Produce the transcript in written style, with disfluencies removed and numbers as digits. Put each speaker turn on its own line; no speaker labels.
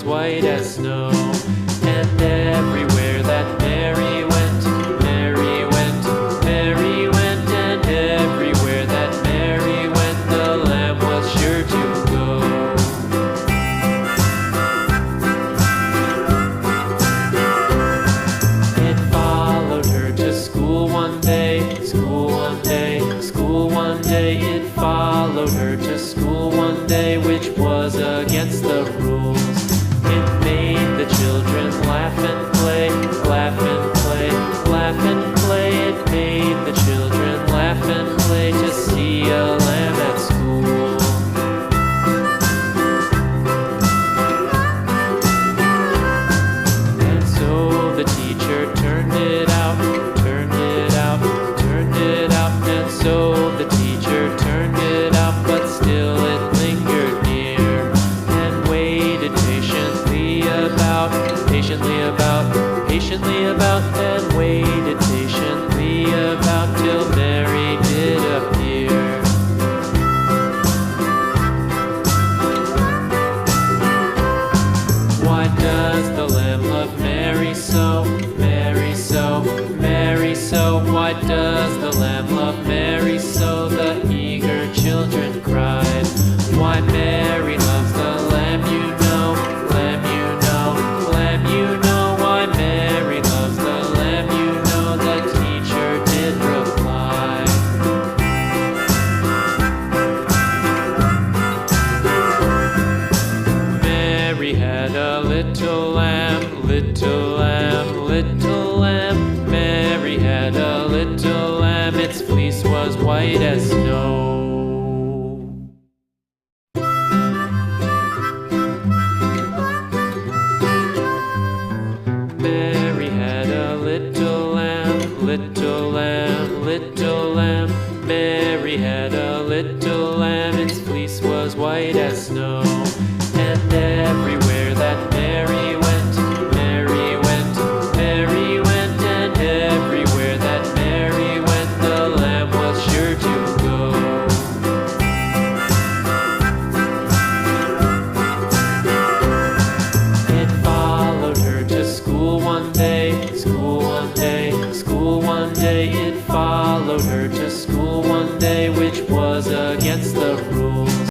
white as snow. And everywhere that Mary went, Mary went, Mary went, and everywhere that Mary went, the lamb was sure to go. It followed her to school one day, school one day, school one day. It followed her to school one day, which was against the rules. It made the children laugh and play, laugh and play, laugh and play. It made the children laugh and play to see a lamb at school. And so the teacher turned it out, turned it out, turned it out. And so the teacher turned it out, but still it lingered near and waited patiently about, patiently about, patiently about, and waited patiently about till Mary did appear. Why does the lamb love Mary so, Mary so, Mary so? Why does the lamb love Mary so? The eager children cried. Why Mary loves the lamb, you know, lamb, you know, lamb, you know. Why Mary loves the lamb, you know, the teacher did reply. Mary had a little lamb, little lamb, little lamb. Mary had a little lamb, its fleece was white as snow. Mary had a little lamb, little lamb, little lamb. Mary had a little lamb, its fleece was white as snow.